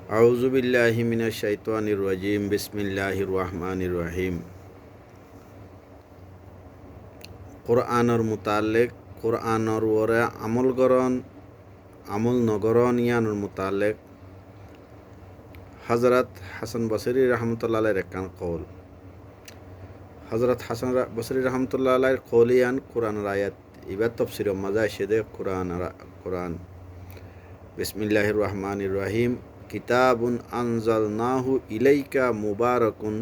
আউযু বিল্লাহি মিনাশ শাইতানির রাজিম বিসমিল্লাহির রহমানির রহিম। কোরআনের মুতাল্লিক কোরআনের ওরে আমল করন আমল নগরন ইয়ানোর মুতাল্লিক হযরত হাসান বসরি রহমতুল্লাহ আলাইহির একখান কওল। হযরত হাসান বসরি রহমতুল্লাহ আলাইহির কওলিয়ান কোরআনের আয়াত ইবার তাফসীরের মাঝে এসে কোরআন বিসমিল্লাহির রহমানির রহিম কিতাবুন আনজালনাহু ইলাইকা মুবারাকুন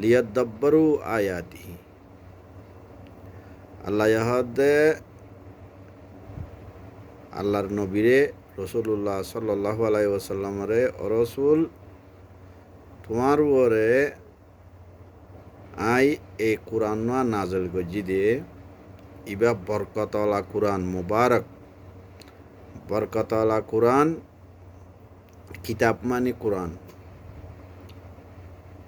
লিয়াদাব্বারু আয়াতিহি। আল্লাহ ইহাদে আল্লাহর নবীরে রসুল্লাহ সাল্লাল্লাহু আলাইহি ওয়াসাল্লামরে রসুল তোমার ওরে আই এই কোরআন নাজল গজি দে ইবা বরকতওয়ালা কোরআন মুবারক বরকতওয়ালা কোরআন কিতাব মানে কোরআন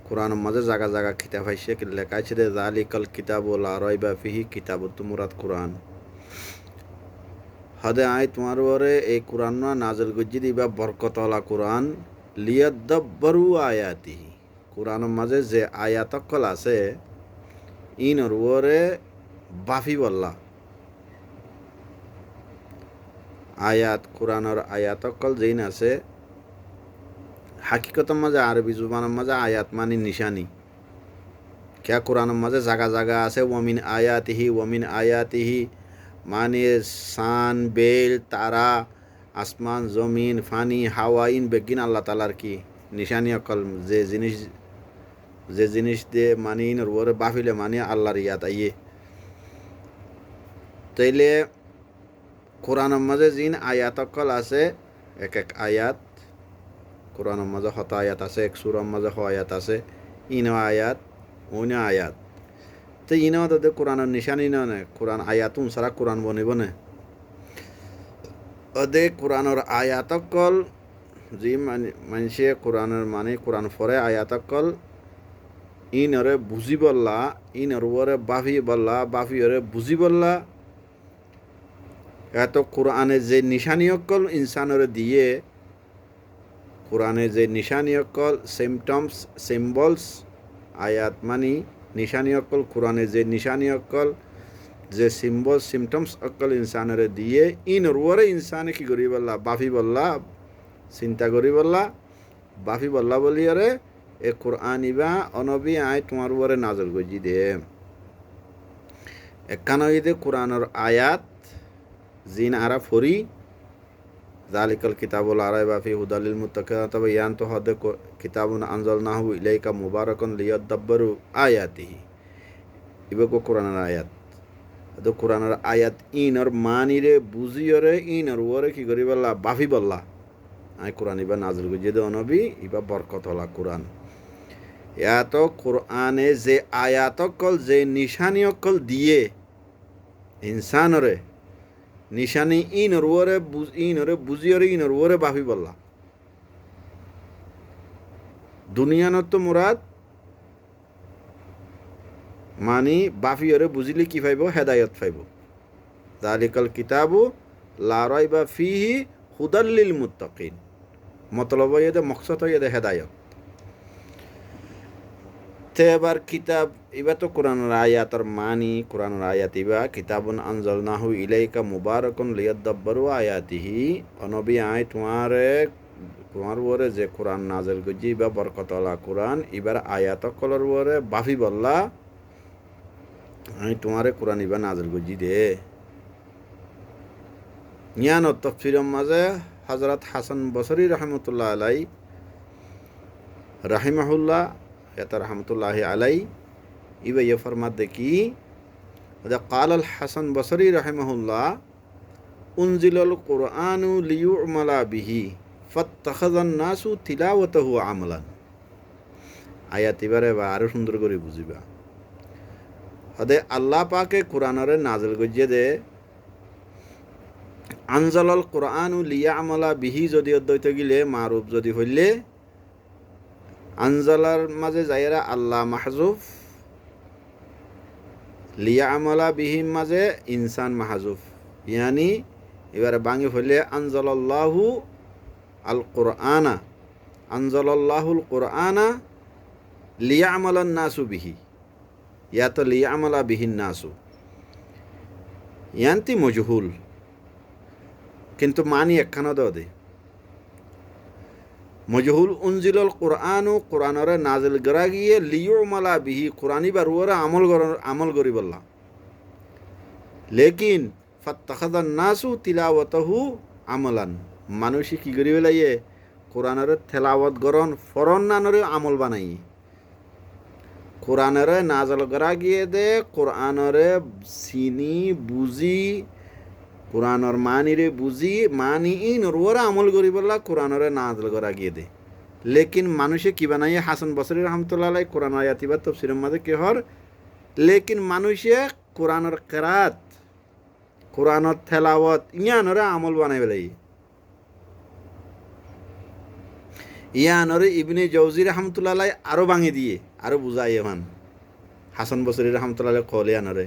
কোরআনের মাঝে জায়গা জায়গা কিতাব হাইছে লেখা আছে যে জালিকাল কিতাবু লা রাইবা ফিহি কিতাবুত মুরাদ কোরআন হদে আই তোমার ওরে এই কোরআন নাজল গজি দিবা বরকতওয়ালা কোরআন লিয়াদাব্বারু আয়াতিহি। কোরআনের মাঝে যে আয়াতকল আছে ইনর ওরে বাফি বল্লা আয়াত কোরআনের আয়াতকল যেইন আছে হাকিকতের মাঝে আরবি জুবানের মাঝে আয়াত মানে নিশানি ক্যা কোরআনের মাঝে জায়গা জায়গা আছে ওয়ামিন আয়াতিহি মানে সান বেল তারা আসমান জমিন ফানি হাওয়া ইন বেগিন আল্লাহ তালার কি নিশানি অকল যে জিনিস দিয়ে মানে ইনর ওরে বাফিলে মানে আল্লাহর ইয়াত আইয়ে তাইলে কোরআনের মাঝে জিন আয়াত অকল আছে এক এক আয়াত কোরআনের মাঝে হত আয়াত আছে এক সুরের মাঝে হ আয়াত আছে ইনো আয়াত অন্য আয়াত তো ইনো তাদের কোরআনের নিশানি নে কোরআন আয়াতুন সারা কোরআন বনিব নে ওদে কোরআনের আয়াতকল যে মানুষে কোরআনের মানে কোরআন ফরে আয়াতকল ইনরে বুঝি বললা ইনর ওরে বাফি বললা বাফি ওরে বুঝি বললা এত কোরআনে যে নিশানি অকল ইনসানরে দিয়ে কোরআনে যে নিশানি অকল সিমটমস সিম্বলস আয়াত মানি নিশানি অকল কোরআনে যে নিশানি অকল যে সিম্বল সিমটমস অকল ইনসানরে দিয়ে ইনর ওরে ইনসানে কি করি বললা বাফি বললা চিন্তা করি বললা বাফি বললা বলি আরে এ কোরআন ইবা অনবী আয় তোমার ওরে নাজল গজি দে একানইদে কোরআনের আয়াত জিন আরা ফরি জালিকাল কিতাবুল লা রাইবা ফিহি হুদাল লিল মুত্তাকিন তবে ইয়ান তো হদে কিতাবুন আনজালনাহু ইলাইকা মুবারাকুন লিয়াদাব্বারু আয়াতিহি ইবকো কোরআনের আয়াত তো কোরআনের আয়াত ইনর মানিরে বুঝিয়রে ইনর ওরে কি করি বললা বাফি বললা আই কোরআন ইবা নাজিল গজি দে নবী ইবা বরকতওয়ালা কোরআন এত কোরআনে যে আয়াতকল যে নিশানি অকল দিয়ে ইনসানরে নিশানি ইনর বুঝিয়রে ইনর ওরে বাফি বললা দুনিয়ানত তো মুরাদ মানি বাফিয়রে বুঝিলে কি পাইব হেদায়ত পাইব জালিকাল কিতাবু লা রাইবা ফিহি হুদাল লিল মুত্তাকিন মতলব এদে মকসদ এদে হেদায়ত তে এবার কিতাব ইবা তো কোরআনের আয়াতর মানি কোরআনের আয়াত ইবা কিতাবুন আনজালনাহু ইলাইকা মুবারাকুন লিয়াদাব্বারু আয়াতিহি অনবী আয় তোমার ওরে যে কোরআন নাজেল গজি বা বরকতওয়ালা কোরআন এবার আয়াত কলর ওরে বাফি বললা আমি তোমারে কোরআন ইবা নাজেল গজি দে জ্ঞান ও তফসিরের মাঝে হযরত হাসান বসরি রহমতুল্লাহ আলাই রাহিমাহুল্লাহ এটা রহমতুল্লাহি আলাই ইবা ইয়ে ফরমাত দেখি قال الحسن بصري رحمه الله أنزل القرآن ليعمل به فاتخذ الناس تلاوته عملا আয়াত এবারে আরো সুন্দর করে বুঝিবা হদে আল্লাহ পাকে কোরআনরে নাজিল গজিয়ে দে আনজালাল কোরআনু লিয়ামালা বিহি যদি অদ্বৈত গিলে মারুফ যদি হইলে আনজালার মাঝে যাইরা আল্লাহ মাহজুফ লিয়া আমলা বিহিম মাঝে ইনসান মাহজুফ ইয়ানি এবারে বাঙি হইলে আনজালাল্লাহু আল কোরআনা আনজালাল্লাহুল কুরআনা লিয়ামালান নাসু বিহি, ইয়া তো লিয়ামালা বিহিন নাসু, ইয়ান্তি মজহুল, কিন্তু মানি একখানা দে মজহুল উনজিলল কুরআনু, কুরআনরে নাজিল করা গিয়ে লিয়ুমালা বিহি, কুরআনি বারুয়ারে আমল করি বললা, লেকিন ফাত্তাখাযান নাসু তিলাওয়াতাহু আমলান, মানুষই কি করি বেলাইয়ে কোরআনের তেলাওয়াত গরণ ফরন নানরে আমল বানাই, কোরআনের নাজল করা গিয়ে দে কোরআনরে চিনি বুঝি, কোরআনর মানিরে বুঝি মানি নরওয়ারে আমল করি বললা কোরআনরে নাজল করা গিয়ে দে, লেকিন মানুষে কি বানাই, হাসান বসরি রহমতুল্লাহ আলাই কোরআন আয়াত বা তাফসীরের মাঝে কি হর, লেকিন মানুষে কোরআনের কেরাত কোরআনের তেলাওয়াত ইয়ানরে আমল বানাই বেলাই, ইয়ানরে ইবনে জৌজি রহমতুল্লাহ আলাই আরো ভাঙি দিয়ে আরো বুঝাই এমান হাসান বসরি রহমতুল্লাহ আলাই কল ইয়ানরে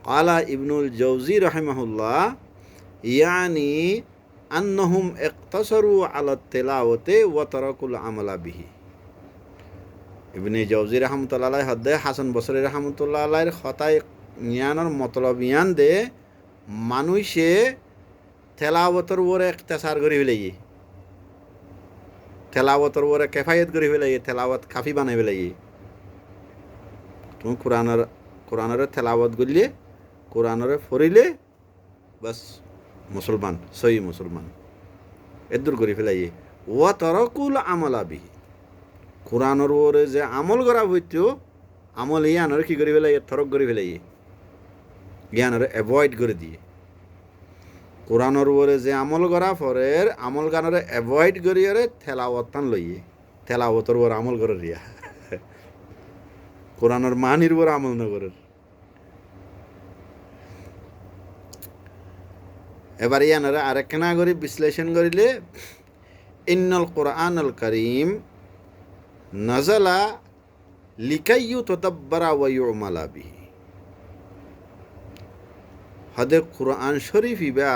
কালা ইবনুল জৌজি রহিমাহুল্লাহ ইয়ানি আন্নহুম ইকতাসারু আলা তিলাওয়াতি ওয়া তারাকুল আমালা বিহি। ইবনে জৌজি রহমতুল্লাহ আলাই হদ্দে হাসান বসরি রহমতুল্লাহ আলাইর খতায় ইয়ানর মতলব ইয়ান দে মানুষে তেলাওয়াতের উপরে ইখতিসার করি ফেলাই, তেলাওয়াতের উপরে কেফায়েত করি ফেলাই, তেলাওয়াত কাফি বানাই ফেলাই, তুমি কোরআনের তেলাওয়াত করলে কোরআনরে ফরিলে বাস মুসলমান, সহি মুসলমান এদুর করে ফেলাই, ওয়া তারাকুল আমালা বিহি, কোরআনের ওরে যে আমল করা হইতো আমল ইয়ানরে কি করে ফেলাই, তরক করে ফেলাই, জ্ঞানরে অ্যাভয়েড করে দিয়ে, কোরআনের ওরে যে আমল করা ফরের আমল গানরে অ্যাভয়েড করিয়ারে তেলাওয়াতান লইয়ে, তেলাওয়াতর ওর আমল করে রিয়া, কোরআনের মানির ওর আমল নগরের। এবার ইয়ানরে আরেকখানা করে বিশ্লেষণ করিলে ইন্নাল কুরআনুল কারীম নাজালা লিকাইয়ু তাদাব্বারা ওয়া ইউমালা বিহি, হদে কুরআন শরীফ ইবা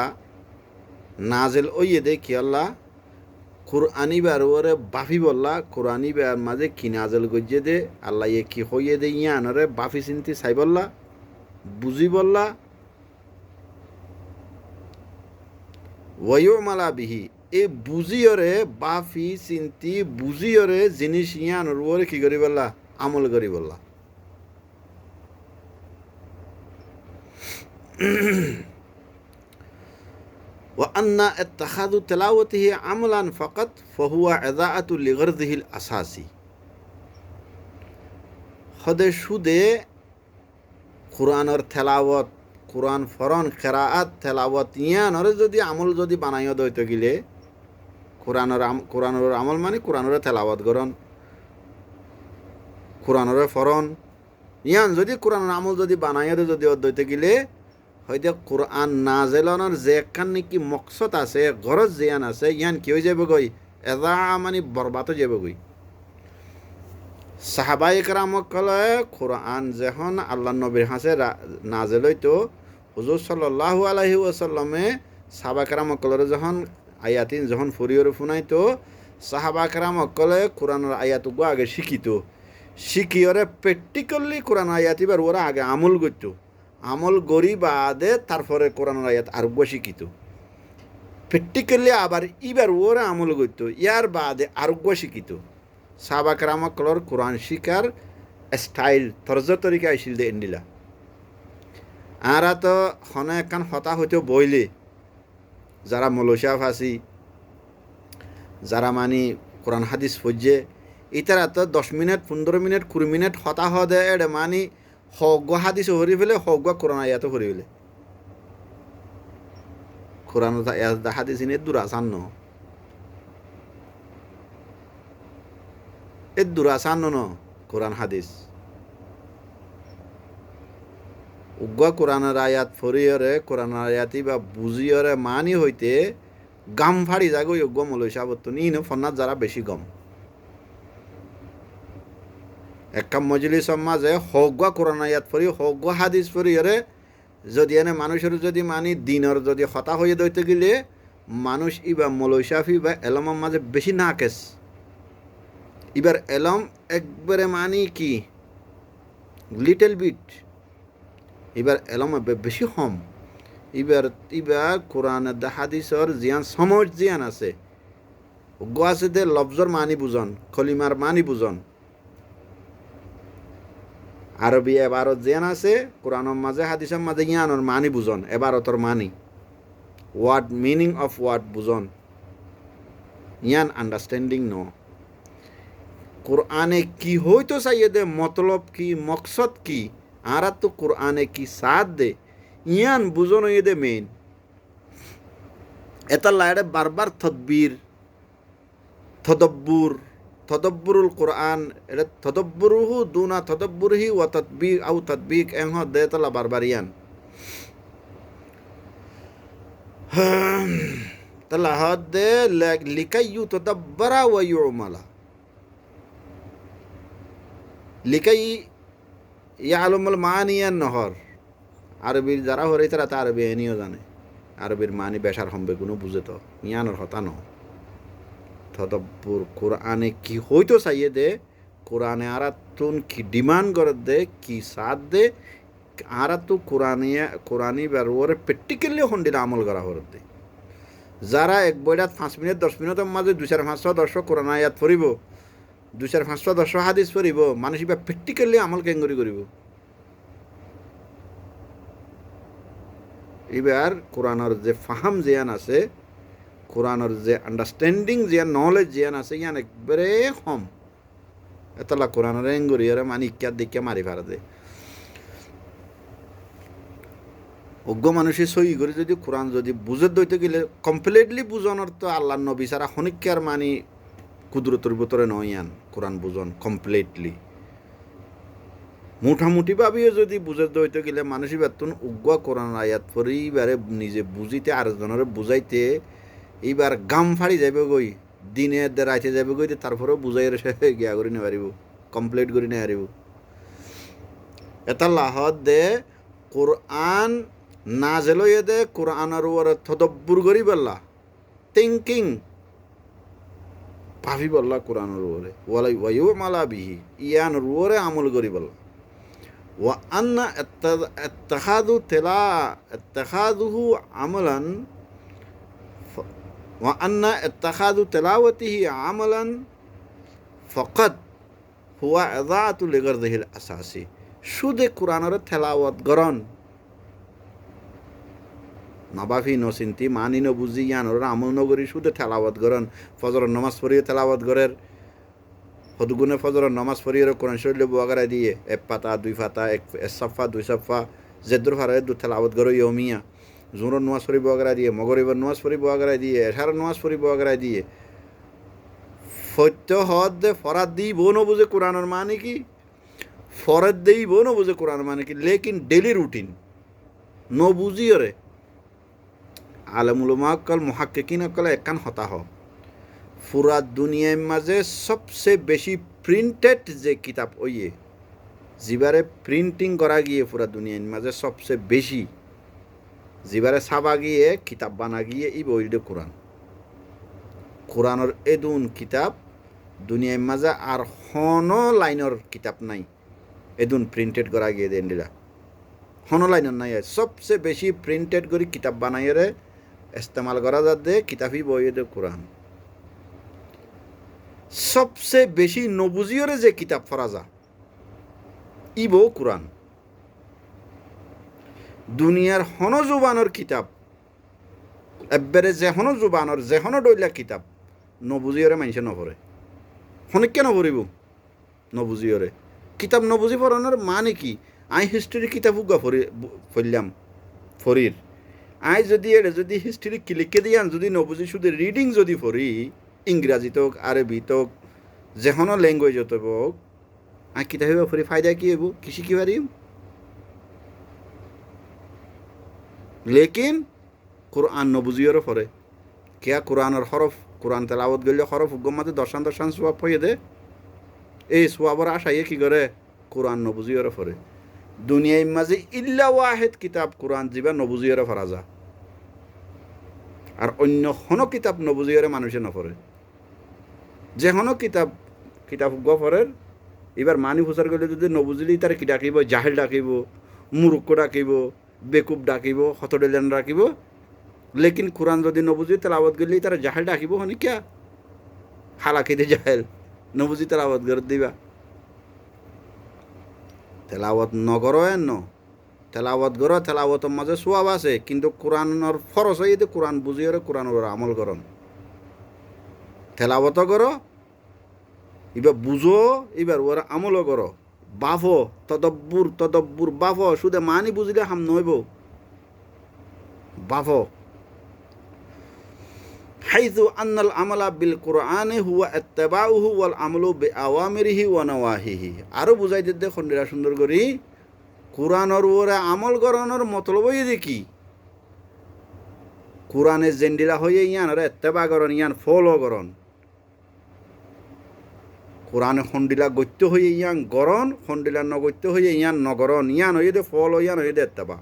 নাজেল ওইয়ে দে কি আল্লাহ কুরআনি বার ওরে বাফি বললা, কুরআনি বার মাঝে কি নাজেল গজ্জে দে আল্লাহ ইয়ে কি হইয়ে দে ইয়ানরে বাফি চিন্তি চাই বললা বুঝি বললা, ওয়ায়ুমালা বিহি এই বুঝিয়রে বাফি চিন্তি বুঝিয়রে জিনিস ইয়ানোর ওরে কি করি বললা আমল করি বললা। وأن اتخاذ تلاوته عملا فقط فهو إضاعة لغرضه الأساسي, হদে সুদে কোরআনের তেলাওয়াত কোরআন ফরন কেরাআত তেলাওয়াত ইয়ানরে যদি আমল যদি বানাইয়া দইতে গেলে কোরআনের আমল মানে কোরআনের তেলাওয়াত গরণ কোরআনের ফরন ইয়ান যদি কোরআনের আমল যদি বানাইয়া যদি দইতে গেলে হয়তো কোরআন নাজেলনের যে একখান নাকি মকসদ আছে গরজ জিয়ান আছে ইয়ান কি হয়ে যাবে গই এদা মানে বরবাদ হয়ে যাবে গই। সাহাবাই কেরামকলে কোরআন যখন আল্লাহ নবীর হাসে নাজেল হইতো হুজুর সাল্লাল্লাহু আলাইহি ওয়াসাল্লামে সাহাবা কেরামকলের যখন আয়াতিন যখন ফুরিয়রে ফুনাইতো সাহাবা কেরামকলে কোরআনের আয়াতগুলো আগে শিখিয়রে প্র্যাকটিক্যালি কোরআন আয়াতিবার ওরা আগে আমল করতো, আমল গরি বাদে তারপরে কোরআনের আয়াত আরোগ্য শিখিত, প্র্যাকটিক্যালি আবার ইবার ওরা আমল করতো ইয়ার বাদে আরোগ্য শিখিত। সাহাবা কেরামকলর কোরআন শিকার স্টাইল তর্জ তরিকা আসিল দে এন্ডিলা আর তো হনে একখান হতা হইতে বইলে যারা মৌলশা ফাঁসি যারা মানি কোরআন হাদিস ফজ্জে ইতারা তো 10 মিনিট 15 মিনিট 20 মিনিট হতা হদে এডে মানি হগ হাদিস হরি ফেলে হগ কোরআন আয়াত হরি ফেলে কোরআন হাদিস ইনে দুরাসান্ন এ দুরাসান্ন ন কোরআন হাদিস উগ্র কোরআনের আয়াত ফরিয়রে কোরআন আয়াতি বা বুঝিয়রে মানি হইতে গাম ফাড়ি যাগো যোগ্য মলইসাবত নিন ফন্নাত যারা বেশি গম একটা মজলিস মাঝে হগ্য কোরআন আয়াত ফরি হগ্য হাদিস ফরিয়রে যদি এনে মানুষের যদি মানি দিনের যদি হতা হয়ে দইতে গেলে মানুষ ইবা মলইসাফি বা এলমের মাঝে বেশি নাকেস এবার এলম একবারে মানি কি লিটল বিট, এবার এলম বেশি কম। এবার কোরআন হাদিসর জিয়ান সময় জিয়ান আছে আছে দে লফজর মানি বুঝন, খলিমার মানি বুঝন। আরবি এবারত জিয়ান আছে কোরআনের মাঝে হাদিসের মাঝে ইয়ানোর মানি বুঝন, এবারতর মানি ওয়ার্ড মিনিং অফ ওয়ার্ড বুঝন, ইয়ান আন্ডারস্ট্যান্ডিং ন। কোরআনে কি হইতো চাইয়ে দে মতলব কি মকসদ কি আর তো কোরআনে কি সাথ দে ইয়ান বুঝন হইয়ে দে মেইন। এটা লাইডে বারবার তদব্বুরুল কোরআন, এটা তদব্বুরুহু দুনা তদব্বুরহি ওয়া তাতবিক আও তাতবিক এহ দে তালা বারবার ইয়ান। তালা হদ দে লিকাই ইউতাদাব্বারা ওয়া ইউমালা, লিকাই ইয়ালুমুল মানিয়ান নহর। আরবির যারা হরে তারা তা আরবি এনেও জানে, আরবির মানি বেশার সম্বে কোনো বুঝে তো ইয়ানোর হতা ন। তদব্বুর কোরআনে কি হইতো চাইয়ে দে, কোরআনে আরাতুন কি ডিমান্ড করে দে, কি সাথ দে আরাতু কোরআনি ওরে প্র্যাকটিক্যালি হন্ডির আমল করা হর দে। যারা এক বইটাত 5 মিনিট 10 মিনিটের মাঝে 2-500 কোরআন আয়াত পড়িব, 2-500 হাদিস পড়িব, মানুষ এবার প্র্যাকটিক্যালি আমল কেঙ্গরি করিব। এবার কোরআনের যে ফাহাম জিয়ান আছে, কোরআনের যে আন্ডারস্ট্যান্ডিং জিয়ান নলেজ জিয়ান আছে ইয়ান একবারে কম। এতলা কোরআনের এঙ্গরি আর মানে ইক্যাত দিকে মারি ফেলা দে। অজ্ঞ মানুষের সই করে যদি কোরআন যদি বুঝে দইতে গেলে কমপ্লিটলি বুঝানোর তো আল্লাহ নবী সারা হনিকার মানি কুদরতের ভিতরে নয় ইয়ান কোরআন বুঝন কমপ্লিটলি। মোটামুটি ভাবেও যদি বুঝে দইতে গেলে মানুষই বেতন উজ্ঞ কোরআন আয়াত পরে এইবারে নিজে বুঝিতে আরেকজনের বুঝাইতে এইবার গাম ফাড়ি যাবে গই, দিনে রাইতে যাবে গই, তারপরেও বুঝাই গিয়া করে নিয়ে পারিব, কমপ্লিট করে নিয়ে পারিব। এটা লাহত দে কোরআন না জেলইয়ে দে কোরআনের ওরে তদব্বুর করি বললা, থিঙ্কিং ভাবি বললা কোরআনের ওরে ওয়ালাই ওয়াইউ মালা বিহি ইয়ান ওরে আমল করি বললা। ওয়া আন্না ইত্তাখাযুহু আমালান ওয়া আন্না ইত্তাখাযু তিলাওয়াতিহি আমালান ফাকাদ হুয়া ইযাআতু লিগরদিহিল আসাসি। শুধু কোরআনের তেলাওয়াত গরন নবাফি নচিন্তি মানি নবুঝি ইয়ানোর আমল নগরী শুধু তেলাওয়াত গরন। ফজরের নমাজ পড়িয়ে তেলাওয়াত গরের, সদগুণে ফজরের নমাজ পড়িয়ে কোরআন শরীফ বগারাই দিয়ে 1 পাতা 2 পাতা 1 সফা 2 সফা জেদ্দুর ফারে দু তেলাওয়াত গর ইয়মিয়া। জোহরের নমাজ পড়ি বগারাই দিয়ে, মগরিবের নমাজ পড়ি বগারাই দিয়ে, এশারের নমাজ পড়ি বগারাই দিয়ে। সত্য হদ দে ফরাদ দিই বো নবুঝে কোরআনের মানে কি, ফরদ দেই বো নবুঝে কোরআন মানে কি, লেকিন ডেলি রুটিন নবুঝিও রে। আলমুলমা কল মুহাক্কিকিন কল একখান হতাহ পুরা দুনিয়ার মাঝে সবচেয়ে বেশি প্রিন্টেড যে কিতাব ওইয়ে যিবারে প্রিন্টিং করা গিয়ে পুরা দুনিয়ার মাঝে সবচেয়ে বেশি যিবারে ছাপা গিয়ে কিতাব বানা গিয়ে এই বইটা কোরআন। কোরআনের এদুন কিতাব দুনিয়ার মাঝে আর হনো লাইনের কিতাব নাই এদুন প্রিন্টেড করা গিয়ে দেন দিলা হনো লাইনের নাই। সবচেয়ে বেশি প্রিন্টেড করে কিতাব বানাইরে ইস্তেমাল করা যাতে কিতাবই বইয়ে কোরআন। সবচেয়ে বেশি নবুজিয়রে যে কিতাব পড়া যা ইবো কোরআন। দুনিয়ার হন জুবানোর কিতাব এবারে যেহনো জুবানোর যেহনো ডইলা কিতাব নবুজিয়রে মানুষে নপড়ে, হনিক কেন পড়িব নবুজিয়রে কিতাব। নবুজি পড়ানোর মানে কি, আই হিস্ট্রি কিতাব উগা পড়লাম ফরির আই যদি যদি হিস্ট্রি লিখে দিয়ান যদি নবুজি শুধু রিডিং যদি পড়ি ইংরাজি তোক আরবি তোক যেহনো ল্যাঙ্গুয়েজ হতো হোক আই কিতাব পড়ি ফায়দা কি হইব, কি শিখি পারিম। লেকিন কোরআন নবুজিয়রও পড়ে কেয়া কোরআনের হরফ কোরআন তেলাওয়াত গেলে হরফ উগমাতে দর্শান সোয়াব হয়ে দে। এই সোয়াবর আশাইয়ে কি করে কোরআন নবুজিয়রও পড়ে। দুনিয়ার মাঝে ইল্লা ওয়াহেদ কিতাব কোরআন যিবা নবুজিয়রে পড়া যা, আর অন্য কোনো কিতাব নবুজিয়রে মানুষে নপড়ে। যে কোনো কিতাব কিতাব গফরের এবার মানি প্রচার করলে যদি নবুজিলি তার কি ডাকিব, জাহেল ডাকিব, মুরুক্ষ ডাকিব, বেকুব ডাকিব, হতডেলেন ডাকিব। লেকিন কোরআন যদি নবুজি তেলাওয়াত করলে তারা জাহেল ডাকিব হনি কিয়া হালাকিতে জাহেল নবুজি তেলাওয়াত করে দিবা। তেলাওয়াত নগর এন তেলাওয়াত গর, তেলাওয়াতের মাঝে সোয়াব আছে, কিন্তু কোরআনের ফরজ হয়ে কোরআন বুঝিয়ে কোরআনের আমল করন। তেলাওয়াত গর এবার বুঝো, এবার ওরা আমলও করো। বাফো তদব্বুর বাফো, শুধু মানি বুঝলে হাম নইব। বাফো হাইযু আন্নাল আমালা বিল কুরআনি হুয়া ইত্তিবাউহু ওয়াল আমালু বিআওয়ামিরিহি ওয়া নাওয়াহিহি। আরো বুঝাই দিতে খন্ডিরা সুন্দর করি, কোরআনের ওরে আমল করানোর মতলব এই কি? কোরআনের জেন্ডিলা হয়ে ইয়ান আর ইত্তেবা করন, ইয়ান ফলো করন। কোরআনে খন্ডিলা গত্য হয়ে ইয়ান গরণ, খন্ডিলা নগত্য হয়ে ইয়ান নগরণ, ইয়ান হয়ে দে ফলো, ইয়ান হয়ে দে ইত্তেবা।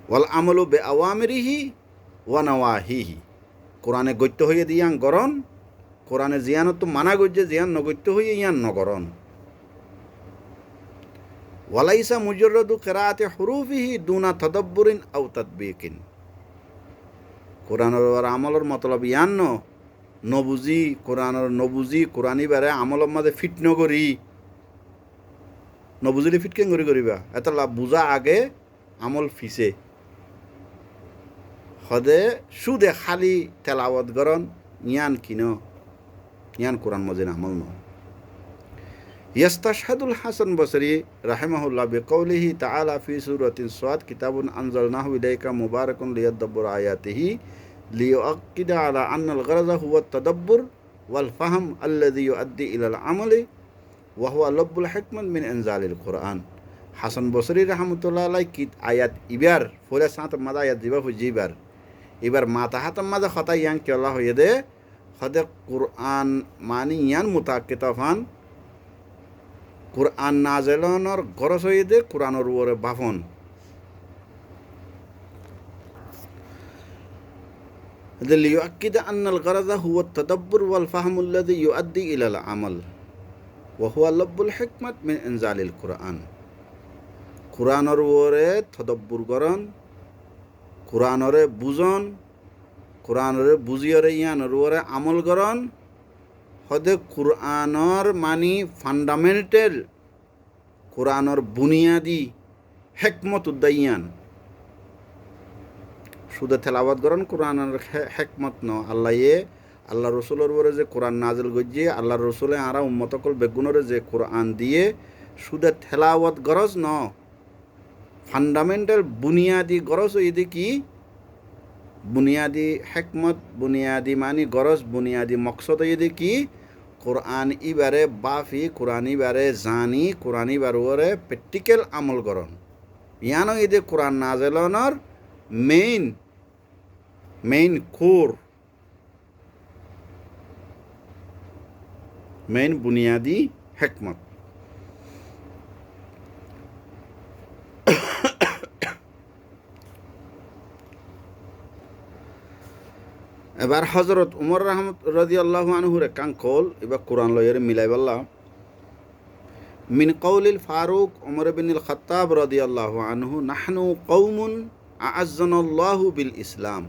ওয়াল আমলু বিআওয়ামিরিহি ওয়া নাওয়াহিহি। কোরআনে গত্য হয়ে দিয়ান গরণ, কোরআনে জিয়ানত তো মানা গজ্জে, জিয়ান নগত্য হয়ে ইয়ান নগরণ। ওয়ালাইসা মুজাররাদু কিরাআতি হুরুফিহি দুনা তাদাব্বুরিন আও তাদবিকিন। কোরআনের আমলের মতলব ইয়ান নবুজি, কোরআনের নবুজি কোরআনি বারে আমলের মাঝে ফিট নগরি। নবুজিলে ফিট কেন করিবা? এত লাভ বুঝা আগে আমল ফিসে হদে সুদে খালি তেলাওয়াত গরন ইয়ান কিন, ইয়ান কোরআন মজিন আমল ন। ইয়াস্তাশহাদুল হাসান বসরি রাহিমাহুল্লাহ বিকৌলিহি তাআলা ফি সূরাতিন সাদ কিতাবুন আনজালনাহু ইলাইকা মুবারাকুন লিয়াদাব্বুরু আয়াতিহি লিইউআক্কিদা আলা আন্নাল গরযা হুয়া তাদাব্বুর ওয়াল ফাহম আল্লাযী ইউআদ্দি ইলাল আমালি ওয়া হুয়া লব্বুল হিকমাত মিন ইনজালিল কুরআন। হাসান বসরি রাহমাতুল্লাহ আলাইহি কি আয়াত ইবার ফলে সাত মাদা আয়াত দিবা হুজিবার এবার মাতা হাতাম মাঝে কথা ইয়ান কেলা হয়ে দে হদে কুরআন মানি ইয়ান মুতাক্কিতাফান কুরআন নাজেলনের গরজ হয়ে দে কুরআনের ওরে বাফন। লিউআক্কিদা আন্নাল গরযা হুয়া তাদাব্বুর ওয়াল ফাহমুল্লাযী ইউআদ্দি ইলাল আমাল ওয়া হুয়া লব্বুল হিকমাত মিন ইনজালিল কুরআন। কুরআনের ওরে তদব্বুর করন, কোরআনরে বুঝন, কোরআনরে বুঝিয়রে ইয়ানর ওরে আমল করন হদে কোরআনর মানি ফান্ডামেন্টাল, কোরআনর বুনিয়াদি হেকমত উদ্দাইয়ান। শুধু তেলাওয়াত করন কোরআনের হেকমত ন। আল্লাহ রসুলের ওরে যে কোরআন নাজিল গজ্জে, আল্লাহ রসুলে আরা উম্মতকল বেগুনরে যে কোরআন দিয়ে শুধু তেলাওয়াত গরজ ন, ফান্ডামেন্টাল বুনিয়াদি গরজ হইতে কি? বুনিয়াদি হেকমত, বুনিয়াদি মানি গরজ, বুনিয়াদি মকসদ হইতে কি? কোরআন ইবারে বাফি, কোরআন ইবারে জানি, কোরআন ইবার ওরে প্র্যাকটিক্যাল আমল করন। ইয়ানো ইদে কোরআন নাজেলনের মেইন কোর, মেইন বুনিয়াদি হেকমত। এবার হজরত উমর রাদিয়াল্লাহু আনহুর কাঙ্কল এবার কোরআন লয়ের মিলাইবাল্লা মিন কওলিল ফারুক উমর ইবনুল খাত্তাব রাদিয়াল্লাহু আনহু নাহনু কওমুন আ'আজ্জানাল্লাহু বিল ইসলাম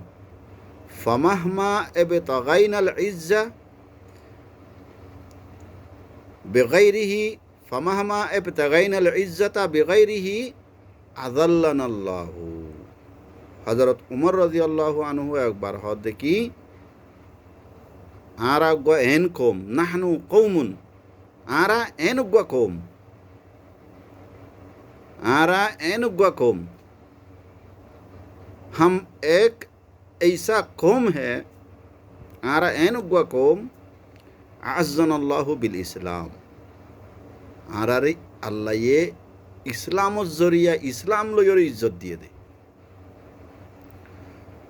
ফামাহমা ইবতাগাইনাল ইজ্জা বিগাইরিহি ফামাহমা ইবতাগাইনাল ইজ্জাতা বিগাইরিহি আযাল্লানাল্লাহু। হজরত উমর রাদিয়াল্লাহু আনহু একবার হদ দেখি आरा गो एन कौम नाहनु कौमुन आरा एन उग्वा कौम आरा एन उग्वा कौम हम एक ऐसा कौम है आरा एन उग्वा कौम अज़्ज़नल्लाहु बिल इस्लाम आरा रे अल्लाह ये इस्लाम जरिया इस्लाम लो योर इज्जत दिए दे।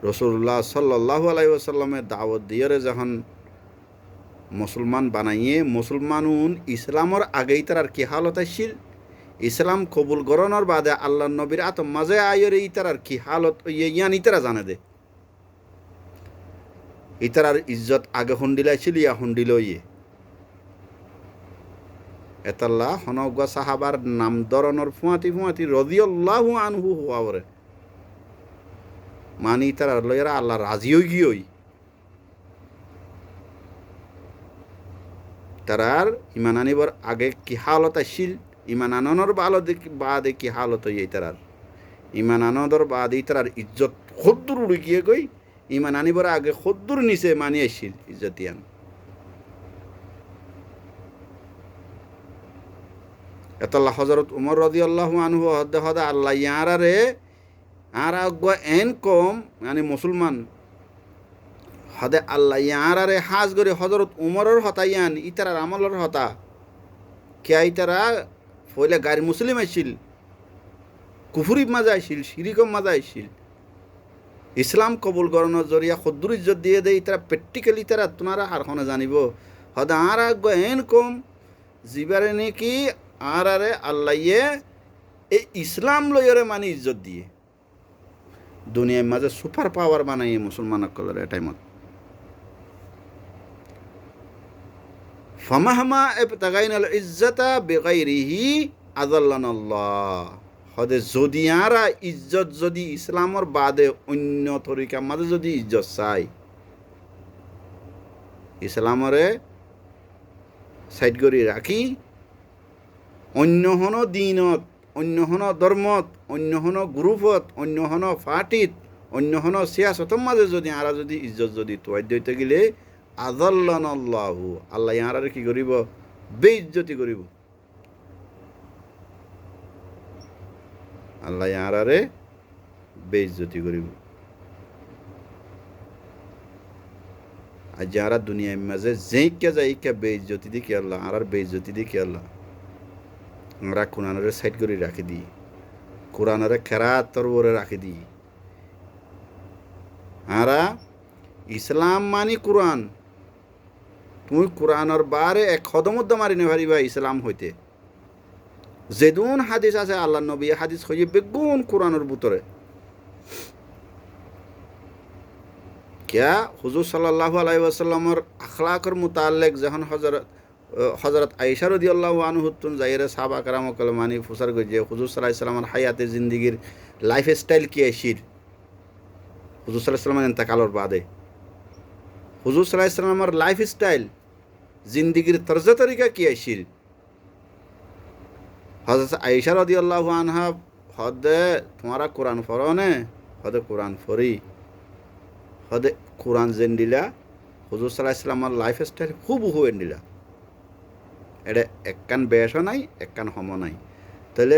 रसूलुल्लाह सल्लल्लाहु अलैहि वसल्लम दावत दिए रे जहन मुसलमान बनाइए मुसलमानुन इस्लामर आगे तार की हालत आसिल इस्लाम कबूल गरनर बादे अल्लाह नबीर आत मजे आयर तार की हालत यान इतरा जाने दे ইতারার ইজ্জত আগে হুন্ডিলাইছিল ইয়া হুন্ডিল ইয়ে এতাল্লাহ হনগা সাহাবার নাম ধরনের ফুয়াতি রাদিয়াল্লাহু আনহু হওয়া বরে মানি তারার লয়েরা আল্লাহ রাজি হই গিয়েই তারার ইমান আনিবর আগে কি হালত আসছিল ইমান আননের বাদে কি হালত হই তারার ইমান আনন্দর বাদে তারার ইজ্জত খদ্দুর উড়ে গিয়ে গই ইমান আনিবর আগে খদ্দুর নিচে মানি আসছিল ইজ্জতিয়ান এতাল্লাহ হযরত উমর রাদিয়াল্লাহু আনহু হদা আল্লাহ ইয়ারারে আর আগুয়া এন কম মানে মুসলমান হদে আল্লাহ ইয়ারারে হাজ করে হজরত উমরের হতা ইয়ান ইতারার আমলের হতা কে ইতারা ফইলে গাড়ি মুসলিম আইছিল কুফুরি মাজা আইছিল শিরিকম মাজা আইছিল ইসলাম কবুল করানোর জরিয়া খদ্দুর ইজ্জত দিয়ে দেয় ইতারা প্র্যাকটিক্যালি তারা তোনারা আর খনে জানিব হদে আর আগুয়া এন কম জিবারে নাকি আর আরে আল্লাহ এই ইসলাম লইরে মানে ইজ্জত দিয়ে দুনিয়ার মাঝে সুপার পাওয়ার বানাই মুসলমান সকলের টাইমত ফামাহমা ইবতাগাইনাল ইজ্জাতা বিগাইরিহি আযাল্লানাল্লাহ হদে যদি আরা ইজ্জত যদি ইসলামর বাদে অন্য তরিকার মাঝে যদি ইজ্জত চাই ইসলামরে সাইড করে রাখি অন্য হন দিনত অন্য হন ধর্মত অন্য হন গ্রুপত অন্য হন পার্টিত অন্য হন সিয়াসতর মাঝে যদি আরা যদি ইজ্জত যদি তোয়াই দিতে গেলে আযাল্লানাল্লাহু আল্লাহ ইয়ারারে কি করিব বেইজ্জতি করিব আল্লাহ ইয়ারারে বেইজ্জতি করিব আর যারা দুনিয়ার মাঝে যেইকে যাইকে বেইজ্জতি দিকে আল্লাহ আর বেইজ্জতি দিকে আল্লাহ আমরা কোরআনের সাইড করে রাখি দিই কোরআনের খেরাত তরবরে রাখি দিই আরা ইসলাম মানি কোরআন তুমি কোরআনের বারে এক কদমত মারি নে পারিবা ইসলাম হইতে যেদুন হাদিস আছে আল্লাহ নবী হাদিস হইয়ে বেগুন কোরআনের ভিতরে क्या हुजूर सल्लल्लाहु अलैहि वसल्लमर अखलाकर मुताल्लिक जहन हजरत आयशा रदियल्लाहु अन्हा तुन जाहिर साहबा कराम कलमानी फुसर गजे हुजूर सल्लल्लाहु अलैहि वसल्लमर हयाते जिंदगीर लाइफ स्टाइल की आशिर हुजूर सल्लल्लाहु अलैहि वसल्लमर इंतकालर बादे हुजूर सल्लल्लाहु अलैहि वसल्लमर लाइफ स्टाइल जिंदगीर तर्ज तरीका की आशिर हजरत आयशा रदियल्लाहु अन्हा हदे तुम्हारा कुरान फरोने हदे कुरान फरी হদে কোরআন জেন্ডিলা হুজুর সাল্লাল্লাহু আলাইহি ওয়াসাল্লামের লাইফ স্টাইল খুব হুয়েন্ডিলা এটা একখান বেশও নাই একখান হম নাই তাহলে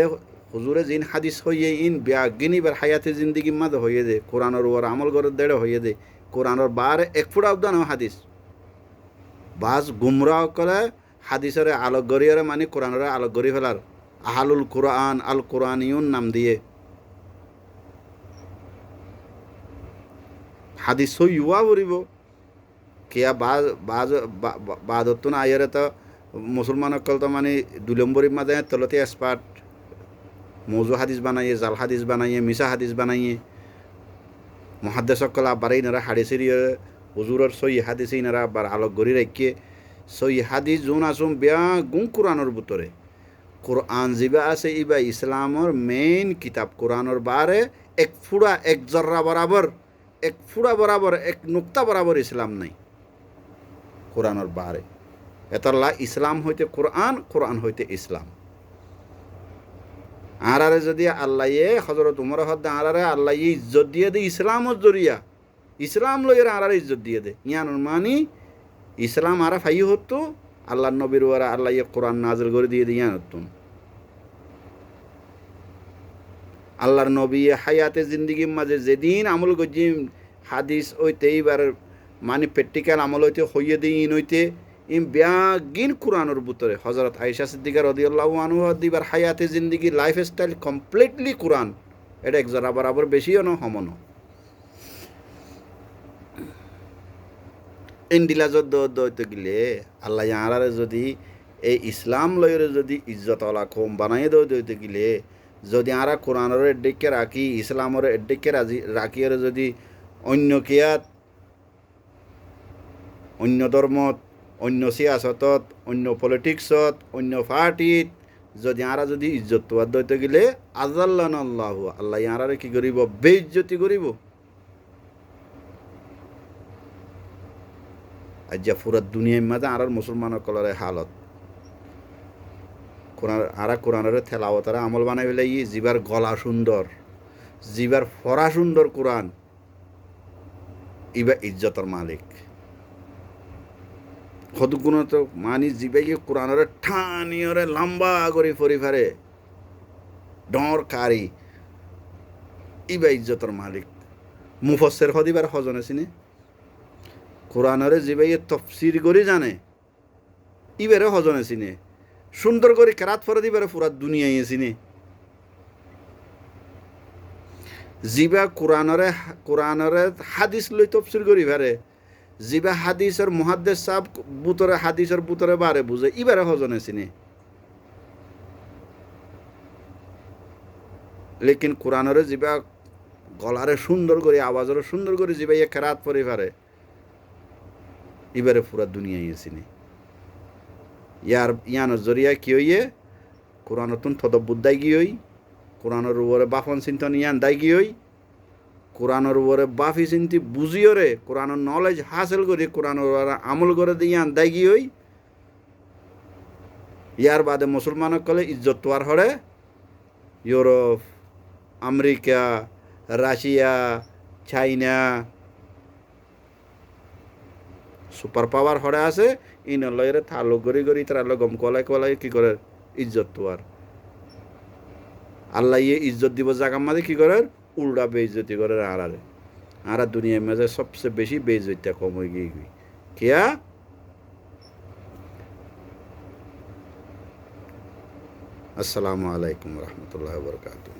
হুজুরে জিন হাদিস হইয়ে ইন ব্যাগিনী বার হায়াতে জিন্দিগি মাঝে হইয়ে দে কোরআনের ওর আমল করে দেড়ে হইয়ে দে কোরআনের বারে এক ফুটা অবদান হাদিস বাস গুমরাহ করে হাদিসের আলোক গরিয়ারে মানে কোরআনের আলোক গরি ফেলার আহালুল কোরআন আল কোরআনিউন নাম দিয়ে হাদিস ইউয়া বলিব কিয়া বাদত না আয়ারে তো মুসলমান অকল তো মানে 2 নম্বরের মাঝে তলতে এক্সপার্ট মৌজু হাদিস বানাইয়ে জাল হাদিস বানাইয়ে মিশা হাদিস বানাইয়ে মুহাদ্দিস অকল আবারই নারা হাদিসের হুজুরের সই হাদিসই নারা আবার আলোক গরি রাখিয়ে সই হাদিস জোন আসুম বেয়া গুণ কোরআনের ভিতরে কোরআন জিবা আছে ইবা ইসলামর মেইন কিতাব কোরআনের বারে এক ফুড়া এক জর্রা বরাবর এক ফুড়া বরাবর এক নুক্তা বরাবর ইসলাম নাই কোরআনের বারে এতলা ইসলাম হইতে কোরআন কোরআন হইতে ইসলাম আরারে যদি আল্লাহ হজরত উমর হদ্দা আরারে আল্লাহ ইজ্জত দিয়ে দে ইসলামর জরিয়া ইসলাম লইয়ের আরারে ইজ্জত দিয়ে দে ইয়ানুর মানি ইসলাম আরা ফাই হতো আল্লাহ নবীর ওরা আল্লাহ কোরআন নাজিল করে দিয়ে দিয়ে ইয়ানুতুন আল্লাহর নবী হায়াতে জিন্দিগির মাঝে যেদিন আমল গজিম হাদিস ওইতে এইবার মানে প্র্যাকটিক্যাল আমল হইতে হইয়ে দিই ইন হইতে ইম ব্যাগিন কোরআনের ভিতরে হজরত আয়েশা সিদ্দিকা রাদিয়াল্লাহু আনহা দিবার হায়াতে জিন্দিগি লাইফ স্টাইল কমপ্লিটলি কোরআন এটা এক জরা বরাবর বেশিও না হমন ইন্ডিলাজত দইতে গেলে আল্লাহ ইয়ারারে যদি এই ইসলাম লইরে যদি ইজ্জতওয়ালা কম বানাই দইতে গেলে যদি আরা কোরআনের এড্ডেকে রাখি ইসলামের এড্ডেকে রাখিয়ে যদি অন্য কেয়াত অন্য ধর্মত, অন্য সিয়াসতত, অন্য পলিটিক্সত, অন্য পার্টিত যদি আরা যদি ইজ্জত তোয়ার দইতে গেলে আজাল্লান আল্লাহ, আল্লাহ আরারে কি করিব? বেইজ্জতি করিব। আজ যা পুরা দুনিয়ার মাঝে আরার মুসলমান কলরে হালত কোরআন আরা কোরআনের থেলাওয়াতারা আমল বানাই ফেলে জিবার গলা সুন্দর, জিবার ফরা সুন্দর কোরআন, ইবা ইজ্জতর মালিক। সদগুণ তো মানি জিবাইকে কোরআনের ঠানিয়রে লম্বা করে ফরি ফারে ডর কারি, ইবা ইজ্জতর মালিক। মুফসের হদিবার হজন আছিনে কোরআনরে জিবাইয়ে তফসির করে জানে, ইবারে হজন আছিনে সুন্দর করে কেরাত ফরে দিবারে পুরা দুনিয়ায় আছিনে। জিবা কোরআনরে হাদিস লই তফসির করি ফারে, জিবা হাদিসের মুহাদ্দিস সাহেব বুতরে হাদিসের বুতরে বারে বুঝে, ইবারে হজনে চিনে। লেকিন কোরআনরে জিবা গলারে সুন্দর করে আওয়াজরে সুন্দর করে জিবা ইয়ে কেরাত পরে পারে, ইবারে পুরা দুনিয়ায় চিনে। ইয়ানোর জরিয়া কি হইয়ে কোরআনতুন থদবুদ্দাই গি হই, কোরআনের উপরে বাফন চিন্তন ইয়ান দায় গি হই, কোরআনের উপরে বাফি চিন্তি বুঝিওরে কোরআনের নলেজ হাসিল করি কোরআনের উপরে আমল করে দিয়ে আন্দাই গি হই। ইয়ার বাদে মুসলমানক কলে ইজ্জত তোয়ার হরে ইউরোপ, আমেরিকা, রাশিয়া, চাইনা সুপার পাওয়ার হরে আছে, ইন লয়ের থালো গড়ি গড়ি তারা গম কলাই কলাই কি করে ইজ্জত তোয়ার। আল্লাহ ইয়ে ইজ্জত দিব জাগার মাঝে কি করে উল্টা বেইজ্জতি করে আরারে। আরা দুনিয়ার মাঝে সবচেয়ে বেশি বেইজ্জতিটা কম হয়ে গিয়ে কিয়া আসসালামু আলাইকুম রহমতুল্লাহ বরকাতুহ।